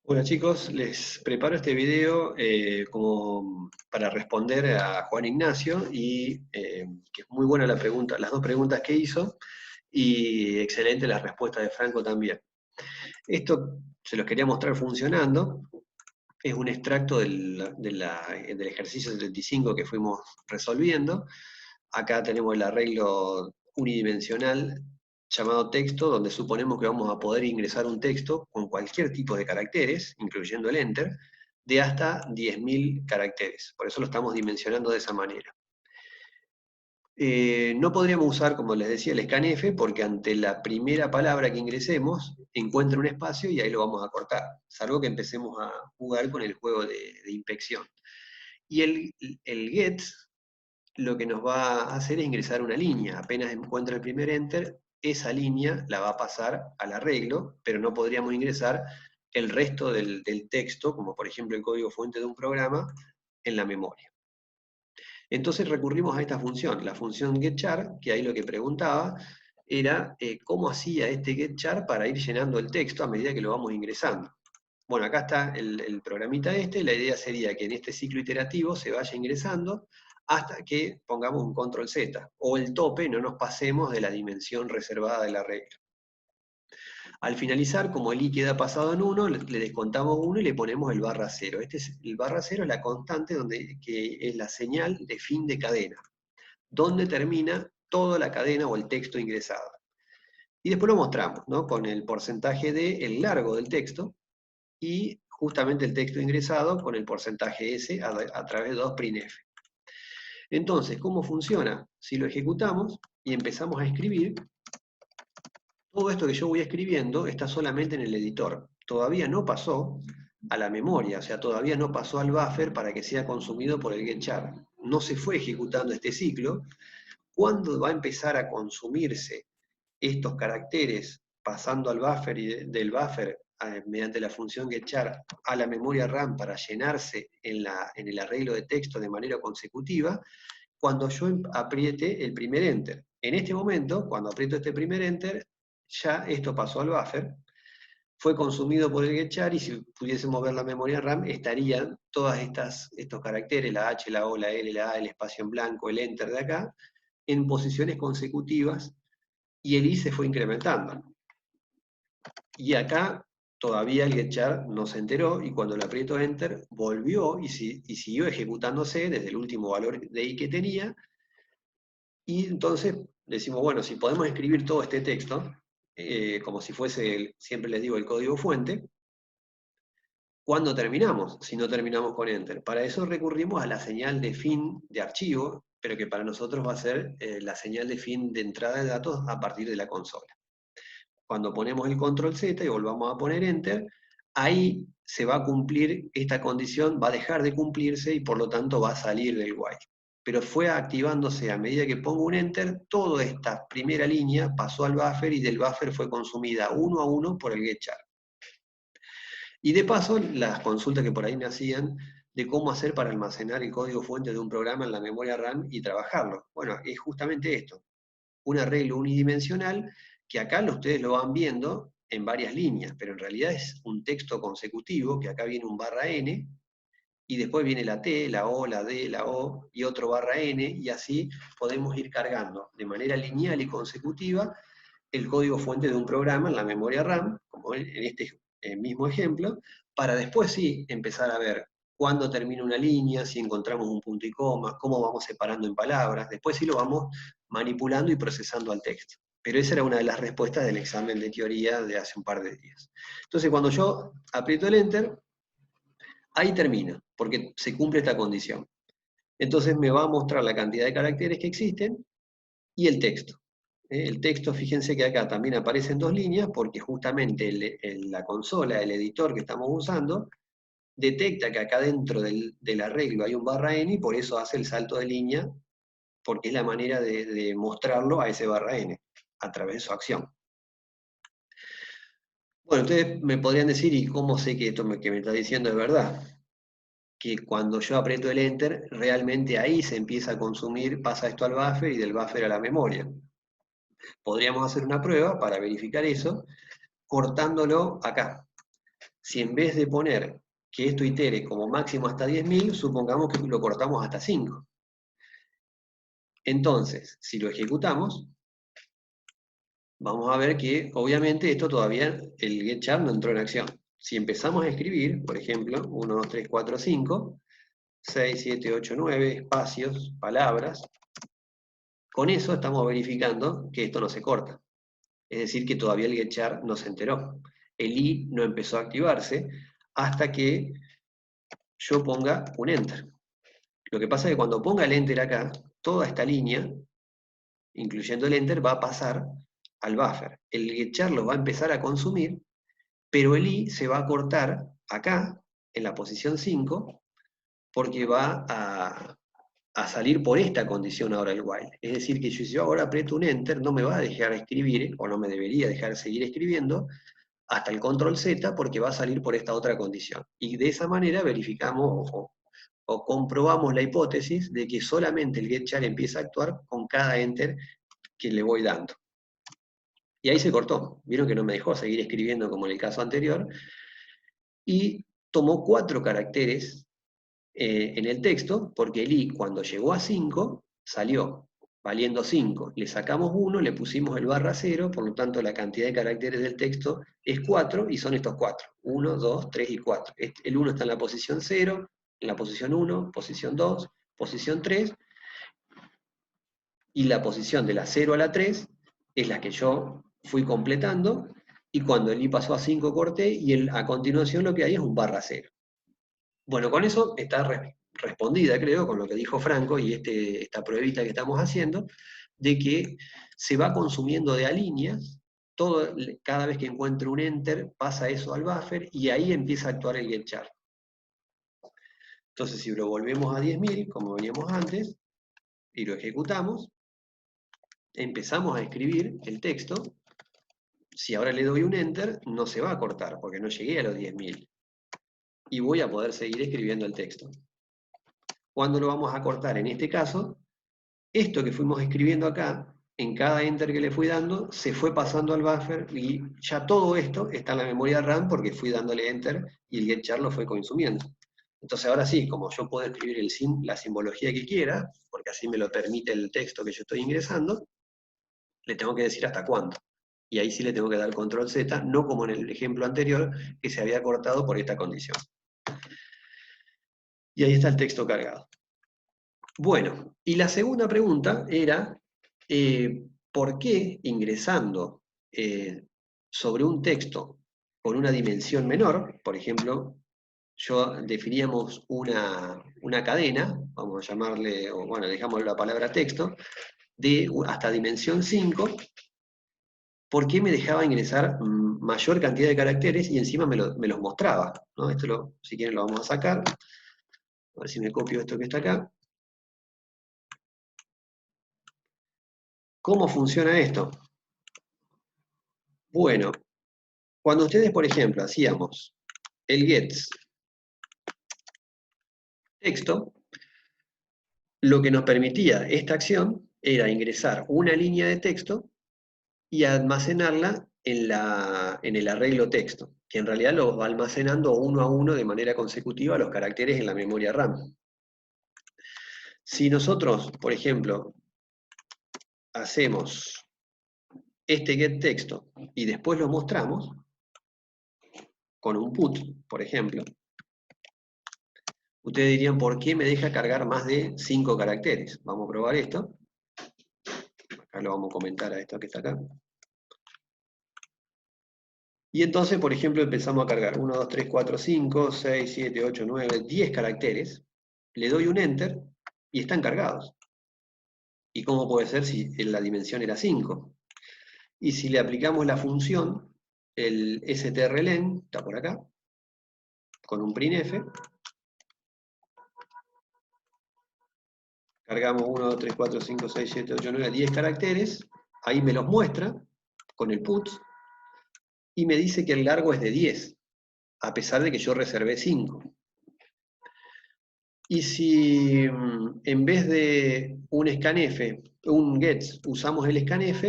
Hola chicos, les preparo este video como para responder a Juan Ignacio y que es muy buena la pregunta, las dos preguntas que hizo y excelente la respuesta de Franco también. Esto se los quería mostrar funcionando, es un extracto del ejercicio 75 que fuimos resolviendo. Acá tenemos el arreglo unidimensional llamado texto, donde suponemos que vamos a poder ingresar un texto con cualquier tipo de caracteres, incluyendo el enter, de hasta 10.000 caracteres. Por eso lo estamos dimensionando de esa manera. No podríamos usar, como les decía, el scanf, porque ante la primera palabra que ingresemos, encuentra un espacio y ahí lo vamos a cortar, salvo que empecemos a jugar con el juego de inspección. Y el get lo que nos va a hacer es ingresar una línea. Apenas encuentra el primer enter, esa línea la va a pasar al arreglo, pero no podríamos ingresar el resto del texto, como por ejemplo el código fuente de un programa, en la memoria. Entonces recurrimos a esta función, la función getChar, que ahí lo que preguntaba era cómo hacía este getChar para ir llenando el texto a medida que lo vamos ingresando. Bueno, acá está el programita este, la idea sería que en este ciclo iterativo se vaya ingresando hasta que pongamos un control Z, o el tope, no nos pasemos de la dimensión reservada de la regla. Al finalizar, como el i queda pasado en 1, le descontamos 1 y le ponemos el /0. El /0 es la constante que es la señal de fin de cadena, donde termina toda la cadena o el texto ingresado. Y después lo mostramos, ¿no? Con el porcentaje del largo del texto, y justamente el texto ingresado con el porcentaje S a través de 2'F. Entonces, ¿cómo funciona? Si lo ejecutamos y empezamos a escribir, todo esto que yo voy escribiendo está solamente en el editor. Todavía no pasó a la memoria, o sea, todavía no pasó al buffer para que sea consumido por el getChar. No se fue ejecutando este ciclo. ¿Cuándo va a empezar a consumirse estos caracteres pasando al buffer y del buffer mediante la función getChar a la memoria RAM para llenarse en el arreglo de texto de manera consecutiva? Cuando yo apriete el primer enter. En este momento, cuando aprieto este primer enter, ya esto pasó al buffer, fue consumido por el getChar, y si pudiésemos ver la memoria RAM, estarían todos estos caracteres, la H, la O, la L, la A, el espacio en blanco, el enter de acá, en posiciones consecutivas, y el i se fue incrementando. Y acá todavía el getChar no se enteró, y cuando le aprieto enter, volvió y siguió ejecutándose desde el último valor de i que tenía. Y entonces decimos, bueno, si podemos escribir todo este texto, como si fuese, siempre les digo, el código fuente, ¿cuándo terminamos? Si no terminamos con enter. Para eso recurrimos a la señal de fin de archivo, pero que para nosotros va a ser la señal de fin de entrada de datos a partir de la consola. Cuando ponemos el control Z y volvamos a poner enter, ahí se va a cumplir esta condición, va a dejar de cumplirse y por lo tanto va a salir del while. Pero fue activándose a medida que pongo un enter, toda esta primera línea pasó al buffer y del buffer fue consumida uno a uno por el getChar. Y de paso, las consultas que por ahí me hacían de cómo hacer para almacenar el código fuente de un programa en la memoria RAM y trabajarlo. Bueno, es justamente esto, un arreglo unidimensional que acá ustedes lo van viendo en varias líneas, pero en realidad es un texto consecutivo, que acá viene un /n, y después viene la T, la O, la D, la O, y otro /n, y así podemos ir cargando de manera lineal y consecutiva el código fuente de un programa en la memoria RAM, como en este mismo ejemplo, para después sí empezar a ver cuándo termina una línea, si encontramos un punto y coma, cómo vamos separando en palabras, después sí lo vamos manipulando y procesando al texto. Pero esa era una de las respuestas del examen de teoría de hace un par de días. Entonces, cuando yo aprieto el enter, ahí termina, porque se cumple esta condición. Entonces me va a mostrar la cantidad de caracteres que existen y el texto. El texto, fíjense que acá también aparece en dos líneas, porque justamente la consola, el editor que estamos usando, detecta que acá dentro del arreglo hay un /n, y por eso hace el salto de línea, porque es la manera de mostrarlo a ese /n, a través de su acción. Bueno, ustedes me podrían decir, ¿y cómo sé que esto que me está diciendo es verdad? Que cuando yo aprieto el enter, realmente ahí se empieza a consumir, pasa esto al buffer y del buffer a la memoria. Podríamos hacer una prueba para verificar eso, cortándolo acá. si en vez de poner que esto itere como máximo hasta 10.000, supongamos que lo cortamos hasta 5. Entonces, si lo ejecutamos, vamos a ver que obviamente esto todavía, el getChar no entró en acción. Si empezamos a escribir, por ejemplo, 1, 2, 3, 4, 5, 6, 7, 8, 9, espacios, palabras, con eso estamos verificando que esto no se corta. Es decir, que todavía el getChar no se enteró. El i no empezó a activarse hasta que yo ponga un enter. Lo que pasa es que cuando ponga el enter acá, toda esta línea, incluyendo el enter, va a pasar al buffer. El getChar lo va a empezar a consumir, pero el i se va a cortar acá, en la posición 5, porque va a salir por esta condición ahora el while. Es decir, que si yo ahora aprieto un enter, no me va a dejar escribir, o no me debería dejar seguir escribiendo, hasta el control Z, porque va a salir por esta otra condición. Y de esa manera verificamos o comprobamos la hipótesis de que solamente el getChar empieza a actuar con cada enter que le voy dando. Y ahí se cortó. Vieron que no me dejó seguir escribiendo como en el caso anterior. Y tomó 4 caracteres en el texto, porque el i cuando llegó a 5, salió valiendo 5. Le sacamos 1, le pusimos el /0, por lo tanto la cantidad de caracteres del texto es 4, y son estos 4. 1, 2, 3 y 4. El 1 está en la posición 0, en la posición 1, posición 2, posición 3, y la posición de la 0 a la 3 es la que yo fui completando, y cuando el i pasó a 5 corté, y a continuación lo que hay es un /0. Bueno, con eso está respondida, creo, con lo que dijo Franco y esta pruebita que estamos haciendo, de que se va consumiendo de a líneas, cada vez que encuentre un enter, pasa eso al buffer, y ahí empieza a actuar el getChar. Entonces, si lo volvemos a 10.000, como veníamos antes, y lo ejecutamos, empezamos a escribir el texto. Si ahora le doy un enter, no se va a cortar, porque no llegué a los 10.000. Y voy a poder seguir escribiendo el texto. ¿Cuándo lo vamos a cortar? En este caso, esto que fuimos escribiendo acá, en cada enter que le fui dando, se fue pasando al buffer, y ya todo esto está en la memoria RAM porque fui dándole enter y el getChar lo fue consumiendo. Entonces ahora sí, como yo puedo escribir la simbología que quiera, porque así me lo permite el texto que yo estoy ingresando, le tengo que decir hasta cuándo. Y ahí sí le tengo que dar control Z, no como en el ejemplo anterior, que se había cortado por esta condición. Y ahí está el texto cargado. Bueno, y la segunda pregunta era, ¿por qué ingresando sobre un texto con una dimensión menor, por ejemplo, definíamos una cadena, vamos a llamarle, o bueno, dejamos la palabra texto, de hasta dimensión 5, ¿por qué me dejaba ingresar mayor cantidad de caracteres y encima me los mostraba? ¿No? Esto si quieren lo vamos a sacar, a ver si me copio esto que está acá. ¿Cómo funciona esto? Bueno, cuando ustedes, por ejemplo, hacíamos el gets texto, lo que nos permitía esta acción era ingresar una línea de texto y almacenarla en el arreglo texto, que en realidad lo va almacenando uno a uno de manera consecutiva los caracteres en la memoria RAM. Si nosotros, por ejemplo, hacemos este getTexto y después lo mostramos con un put, por ejemplo, ustedes dirían, ¿por qué me deja cargar más de 5 caracteres? Vamos a probar esto. Acá lo vamos a comentar a esto que está acá. Y entonces, por ejemplo, empezamos a cargar 1, 2, 3, 4, 5, 6, 7, 8, 9, 10 caracteres. Le doy un Enter y están cargados. ¿Y cómo puede ser si la dimensión era 5? Y si le aplicamos la función, el strlen, está por acá, con un printf, cargamos 1, 2, 3, 4, 5, 6, 7, 8, 9, 10 caracteres, ahí me los muestra con el put, y me dice que el largo es de 10, a pesar de que yo reservé 5. Y si en vez de un scanf, un gets, usamos el scanf,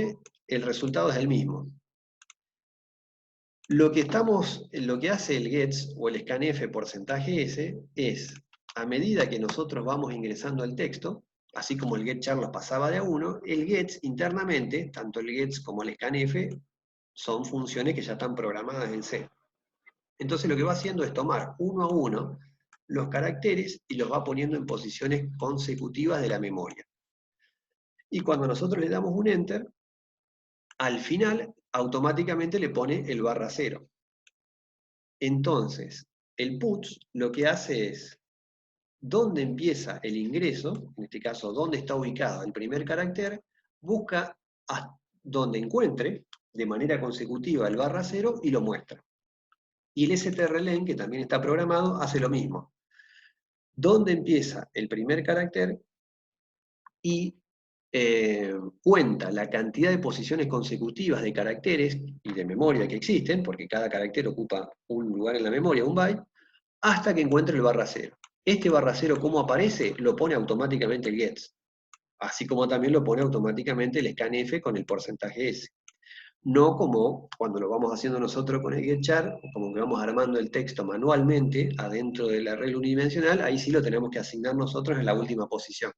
el resultado es el mismo. Lo que hace el gets o el scanf porcentaje S es, a medida que nosotros vamos ingresando el texto, así como el getChar los pasaba de a uno, el gets internamente, tanto el gets como el scanf, son funciones que ya están programadas en C. Entonces lo que va haciendo es tomar uno a uno los caracteres y los va poniendo en posiciones consecutivas de la memoria. Y cuando nosotros le damos un Enter, al final automáticamente le pone el /0. Entonces, el puts lo que hace es, dónde empieza el ingreso, en este caso, dónde está ubicado el primer carácter, busca donde encuentre de manera consecutiva el /0 y lo muestra. Y el strlen, que también está programado, hace lo mismo. Dónde empieza el primer carácter y cuenta la cantidad de posiciones consecutivas de caracteres y de memoria que existen, porque cada carácter ocupa un lugar en la memoria, un byte, hasta que encuentre el /0. Este /0, ¿cómo aparece? Lo pone automáticamente el gets, así como también lo pone automáticamente el scanf con el porcentaje S. No como cuando lo vamos haciendo nosotros con el getChar, como que vamos armando el texto manualmente adentro del arreglo unidimensional, ahí sí lo tenemos que asignar nosotros en la última posición.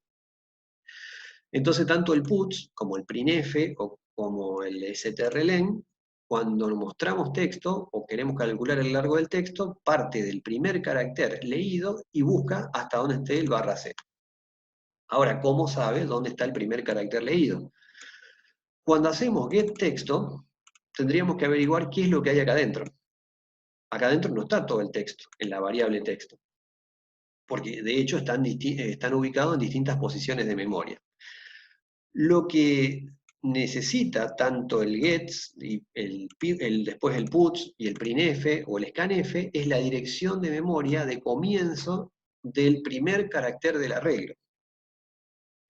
Entonces, tanto el puts como el printf o como el strlen, cuando mostramos texto o queremos calcular el largo del texto, parte del primer carácter leído y busca hasta dónde esté el /0. Ahora, ¿cómo sabe dónde está el primer carácter leído? Cuando hacemos getTexto, tendríamos que averiguar qué es lo que hay acá adentro. Acá adentro no está todo el texto, en la variable texto, porque de hecho están ubicados en distintas posiciones de memoria. Lo que necesita tanto el gets, y después el puts y el printf o el scanf es la dirección de memoria de comienzo del primer carácter del arreglo.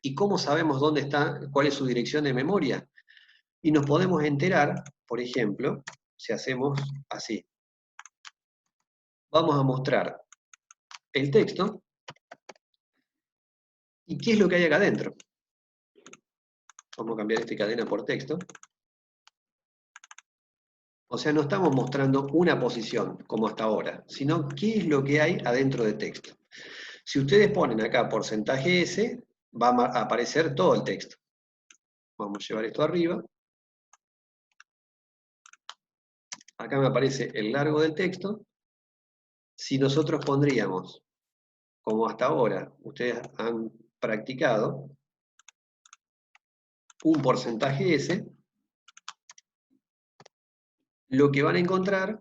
¿Y cómo sabemos dónde está, cuál es su dirección de memoria? Y nos podemos enterar, por ejemplo, si hacemos así. Vamos a mostrar el texto y qué es lo que hay acá adentro. Vamos a cambiar esta cadena por texto. O sea, no estamos mostrando una posición, como hasta ahora, sino qué es lo que hay adentro de texto. Si ustedes ponen acá porcentaje S, va a aparecer todo el texto. Vamos a llevar esto arriba. Acá me aparece el largo del texto. Si nosotros pondríamos, como hasta ahora ustedes han practicado, un porcentaje S, lo que van a encontrar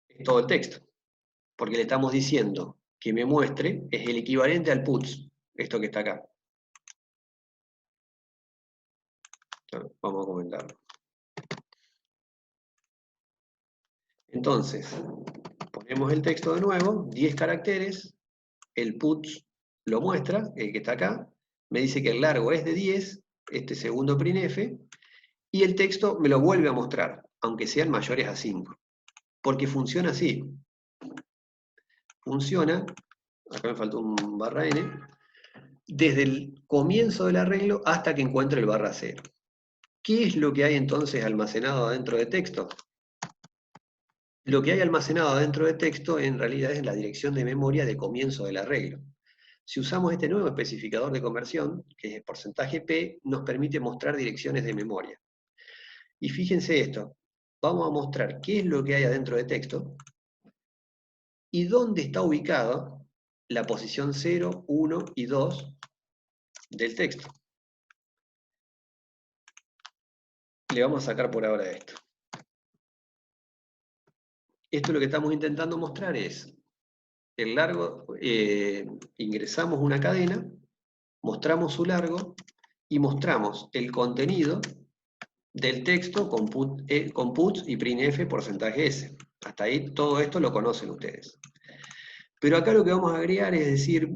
es todo el texto. Porque le estamos diciendo que me muestre, es el equivalente al puts, esto que está acá. Vamos a comentarlo. Entonces, ponemos el texto de nuevo, 10 caracteres, el puts lo muestra, el que está acá, me dice que el largo es de 10, este segundo printf, y el texto me lo vuelve a mostrar, aunque sean mayores a 5. Porque funciona así. Funciona, acá me faltó un /n, desde el comienzo del arreglo hasta que encuentre el /0. ¿Qué es lo que hay entonces almacenado adentro de texto? Lo que hay almacenado adentro de texto en realidad es la dirección de memoria de comienzo del arreglo. Si usamos este nuevo especificador de conversión, que es el porcentaje P, nos permite mostrar direcciones de memoria. Y fíjense esto, vamos a mostrar qué es lo que hay adentro de texto y dónde está ubicada la posición 0, 1 y 2 del texto. Le vamos a sacar por ahora esto. Esto lo que estamos intentando mostrar es el largo, ingresamos una cadena, mostramos su largo y mostramos el contenido del texto con puts y printf porcentaje S. Hasta ahí todo esto lo conocen ustedes. Pero acá lo que vamos a agregar es decir,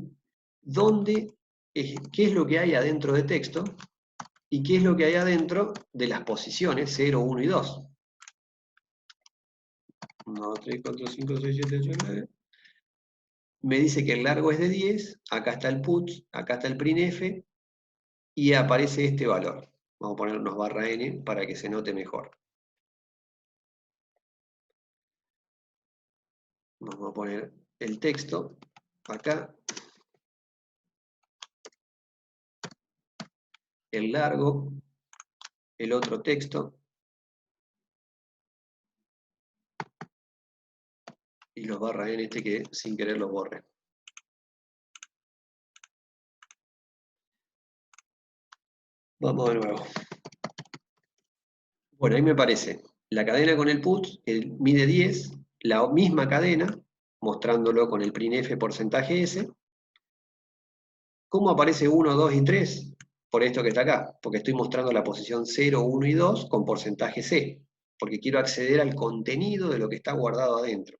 qué es lo que hay adentro de texto y qué es lo que hay adentro de las posiciones 0, 1 y 2. 1, 2, 3, 4, 5, 6, 7, 8, 9. Me dice que el largo es de 10, acá está el puts, acá está el printf, y aparece este valor. Vamos a poner unos /n para que se note mejor. Vamos a poner el texto acá, el largo, el otro texto, y los barra n que sin querer los borre. Vamos de nuevo. Bueno, ahí me parece la cadena con el put, mide 10, la misma cadena, mostrándolo con el printf porcentaje S. ¿Cómo aparece 1, 2 y 3? Por esto que está acá, porque estoy mostrando la posición 0, 1 y 2 con porcentaje C, porque quiero acceder al contenido de lo que está guardado adentro.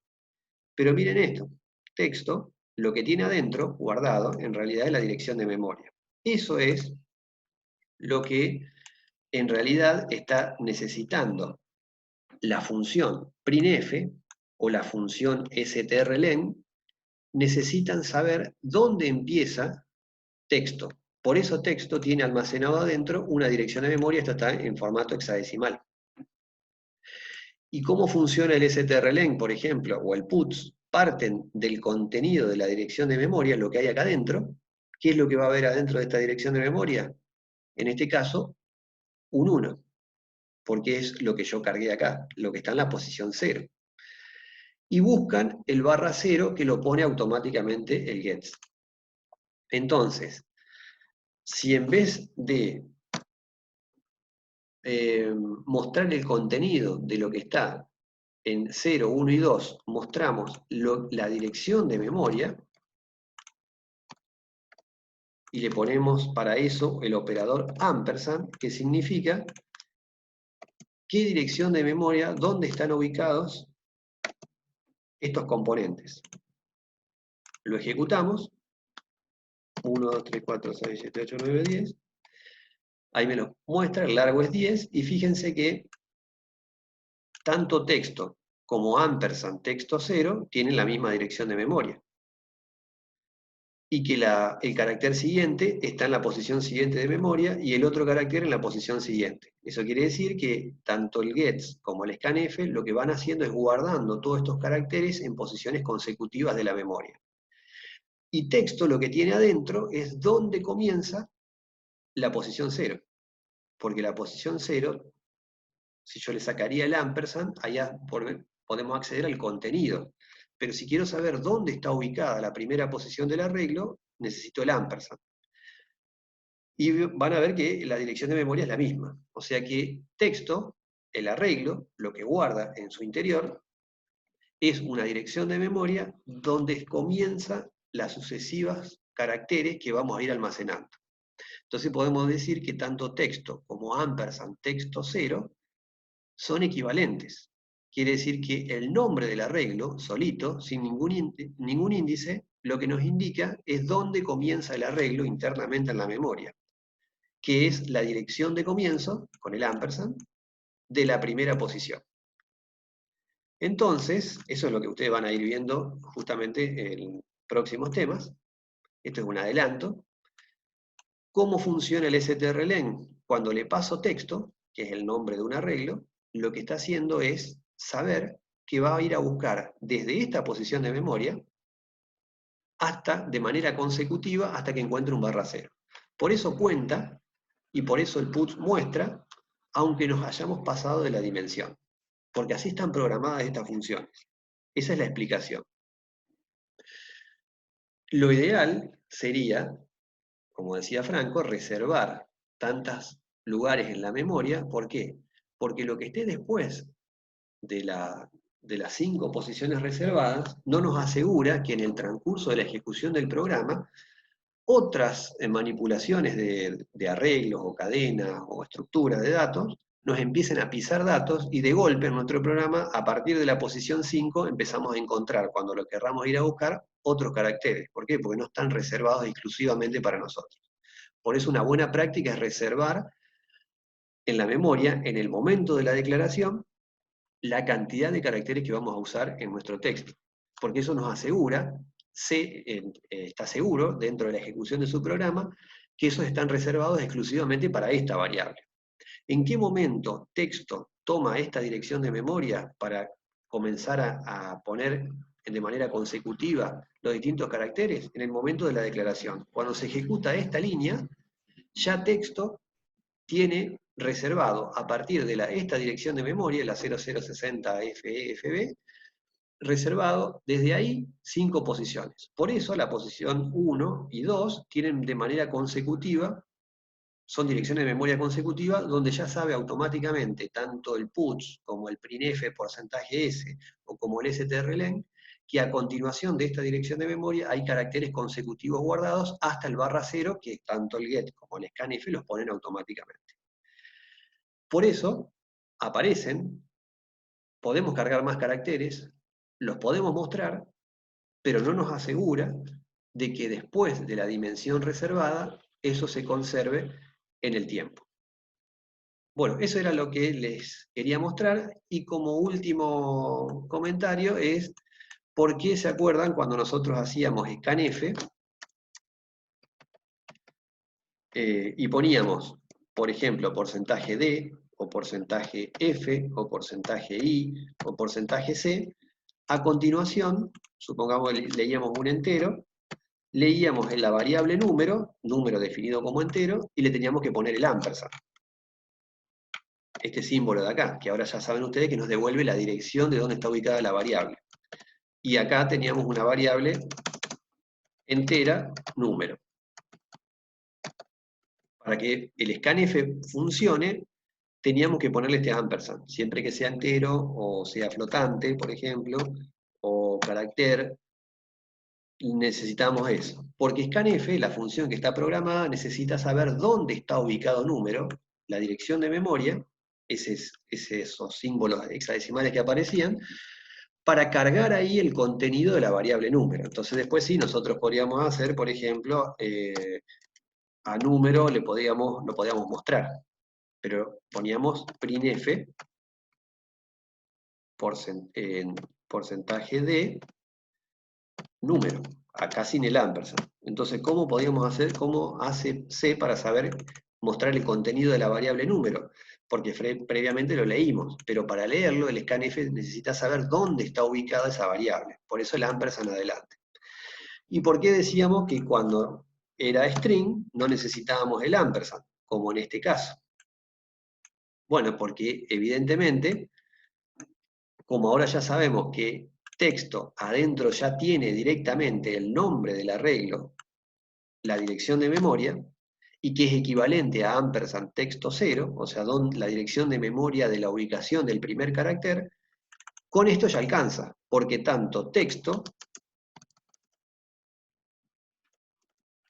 Pero miren esto, texto, lo que tiene adentro, guardado, en realidad es la dirección de memoria. Eso es lo que en realidad está necesitando la función printf o la función strlen, necesitan saber dónde empieza texto. Por eso texto tiene almacenado adentro una dirección de memoria, esto está en formato hexadecimal. ¿Y cómo funciona el strlen, por ejemplo, o el puts? Parten del contenido de la dirección de memoria, lo que hay acá adentro. ¿Qué es lo que va a haber adentro de esta dirección de memoria? En este caso, un 1, porque es lo que yo cargué acá, lo que está en la posición 0. Y buscan el barra 0 que lo pone automáticamente el gets. Entonces, si en vez de mostrar el contenido de lo que está en 0, 1 y 2, mostramos la dirección de memoria, y le ponemos para eso el operador ampersand, que significa qué dirección de memoria, dónde están ubicados estos componentes. Lo ejecutamos, 1, 2, 3, 4, 6, 7, 8, 9, 10, ahí me lo muestra, el largo es 10, y fíjense que tanto texto como ampersand texto 0 tienen la misma dirección de memoria. Y que el carácter siguiente está en la posición siguiente de memoria y el otro carácter en la posición siguiente. Eso quiere decir que tanto el gets como el scanf lo que van haciendo es guardando todos estos caracteres en posiciones consecutivas de la memoria. Y texto lo que tiene adentro es dónde comienza la posición 0. Porque la posición 0, si yo le sacaría el ampersand, allá podemos acceder al contenido. Pero si quiero saber dónde está ubicada la primera posición del arreglo, necesito el ampersand. Y van a ver que la dirección de memoria es la misma. O sea que texto, el arreglo, lo que guarda en su interior, es una dirección de memoria donde comienza las sucesivas caracteres que vamos a ir almacenando. Entonces podemos decir que tanto texto como ampersand texto 0 son equivalentes. Quiere decir que el nombre del arreglo, solito, sin ningún índice, lo que nos indica es dónde comienza el arreglo internamente en la memoria, que es la dirección de comienzo, con el ampersand, de la primera posición. Entonces, eso es lo que ustedes van a ir viendo justamente en próximos temas. Esto es un adelanto. ¿Cómo funciona el strlen? Cuando le paso texto, que es el nombre de un arreglo, lo que está haciendo es saber que va a ir a buscar desde esta posición de memoria hasta, de manera consecutiva, hasta que encuentre un barra 0. Por eso cuenta, y por eso el put muestra, aunque nos hayamos pasado de la dimensión. Porque así están programadas estas funciones. Esa es la explicación. Lo ideal sería, como decía Franco, reservar tantos lugares en la memoria. ¿Por qué? Porque lo que esté después de las 5 posiciones reservadas no nos asegura que en el transcurso de la ejecución del programa otras manipulaciones de arreglos o cadenas o estructuras de datos nos empiecen a pisar datos y de golpe en nuestro programa, a partir de la posición 5, empezamos a encontrar, cuando lo querramos ir a buscar, otros caracteres. ¿Por qué? Porque no están reservados exclusivamente para nosotros. Por eso una buena práctica es reservar en la memoria, en el momento de la declaración, la cantidad de caracteres que vamos a usar en nuestro texto. Porque eso nos asegura, está seguro dentro de la ejecución de su programa, que esos están reservados exclusivamente para esta variable. ¿En qué momento texto toma esta dirección de memoria para comenzar a poner de manera consecutiva los distintos caracteres? En el momento de la declaración. Cuando se ejecuta esta línea, ya texto tiene reservado a partir de esta dirección de memoria, la 0060 FEFB, reservado desde ahí 5 posiciones. Por eso la posición 1 y 2 tienen de manera consecutiva, son direcciones de memoria consecutiva, donde ya sabe automáticamente tanto el puts como el printf porcentaje S o como el strlen, que a continuación de esta dirección de memoria hay caracteres consecutivos guardados hasta el /0, que tanto el get como el scanf los ponen automáticamente. Por eso aparecen, podemos cargar más caracteres, los podemos mostrar, pero no nos asegura de que después de la dimensión reservada, eso se conserve en el tiempo. Bueno, eso era lo que les quería mostrar, y como último comentario es, ¿por qué se acuerdan cuando nosotros hacíamos scanf y poníamos, por ejemplo, porcentaje D, o porcentaje F, o porcentaje I, o porcentaje C? A continuación, supongamos leíamos un entero, leíamos en la variable número definido como entero, y le teníamos que poner el ampersand. Este símbolo de acá, que ahora ya saben ustedes que nos devuelve la dirección de dónde está ubicada la variable. Y acá teníamos una variable entera, número. Para que el scanf funcione, teníamos que ponerle este ampersand, siempre que sea entero, o sea flotante, por ejemplo, o carácter, necesitamos eso. Porque scanf, la función que está programada, necesita saber dónde está ubicado número, la dirección de memoria, esos símbolos hexadecimales que aparecían, para cargar ahí el contenido de la variable número. Entonces después sí, nosotros podríamos hacer, por ejemplo, a número lo podíamos mostrar, pero poníamos printf porcentaje de número, acá sin el ampersand. Entonces, ¿cómo podíamos hacer, cómo hace C para saber mostrar el contenido de la variable número? Porque previamente lo leímos, pero para leerlo el scanf necesita saber dónde está ubicada esa variable. Por eso el ampersand adelante. ¿Y por qué decíamos que cuando era string no necesitábamos el ampersand, como en este caso? Bueno, porque evidentemente, como ahora ya sabemos que texto adentro ya tiene directamente el nombre del arreglo, la dirección de memoria, y que es equivalente a ampersand texto 0, o sea, la dirección de memoria de la ubicación del primer carácter, con esto ya alcanza, porque tanto texto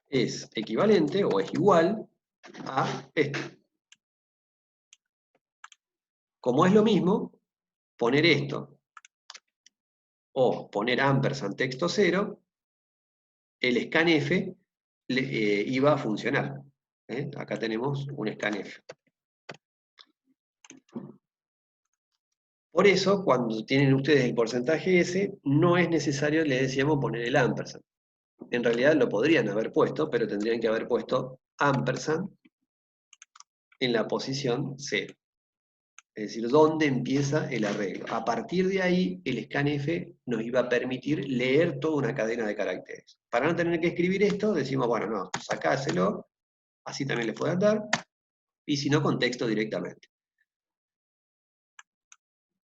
es equivalente o es igual a esto. Como es lo mismo, poner esto o poner ampersand texto 0, el scanf iba a funcionar. Acá tenemos un scanf. Por eso, cuando tienen ustedes el porcentaje S, no es necesario, les decíamos, poner el ampersand. En realidad lo podrían haber puesto, pero tendrían que haber puesto ampersand en la posición 0. Es decir, ¿dónde empieza el arreglo? A partir de ahí, el scanf nos iba a permitir leer toda una cadena de caracteres. Para no tener que escribir esto, decimos, bueno, no, sacáselo, así también les pueden dar, y si no, con texto directamente.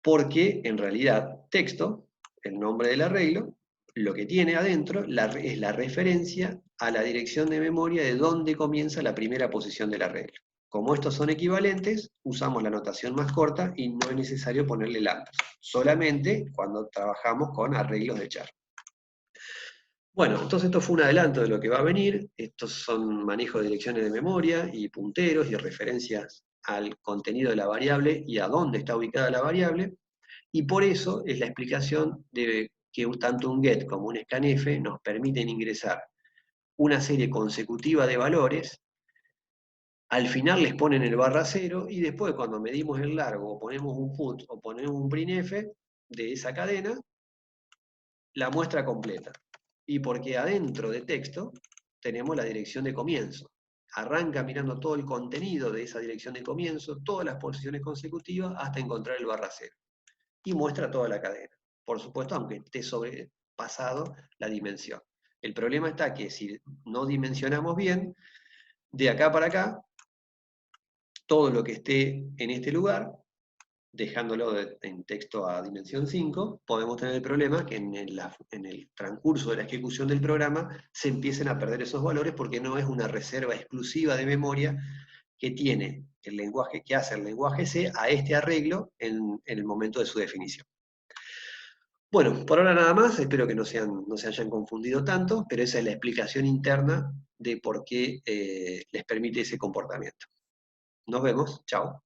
Porque, en realidad, texto, el nombre del arreglo, lo que tiene adentro es la referencia a la dirección de memoria de dónde comienza la primera posición del arreglo. Como estos son equivalentes, usamos la notación más corta y no es necesario ponerle el ampersand, solamente cuando trabajamos con arreglos de char. Bueno, entonces esto fue un adelanto de lo que va a venir. Estos son manejos de direcciones de memoria y punteros y referencias al contenido de la variable y a dónde está ubicada la variable. Y por eso es la explicación de que tanto un get como un scanf nos permiten ingresar una serie consecutiva de valores. Al final les ponen el /0 y después cuando medimos el largo o ponemos un put o ponemos un printf de esa cadena, la muestra completa. Y porque adentro de texto tenemos la dirección de comienzo. Arranca mirando todo el contenido de esa dirección de comienzo, todas las posiciones consecutivas, hasta encontrar el /0. y muestra toda la cadena. Por supuesto, aunque esté sobrepasado la dimensión. El problema está que si no dimensionamos bien, de acá para acá, todo lo que esté en este lugar, dejándolo en texto a dimensión 5, podemos tener el problema que en el transcurso de la ejecución del programa se empiecen a perder esos valores porque no es una reserva exclusiva de memoria que tiene el lenguaje, que hace el lenguaje C a este arreglo en el momento de su definición. Bueno, por ahora nada más, espero que no se hayan confundido tanto, pero esa es la explicación interna de por qué les permite ese comportamiento. Nos vemos, chao.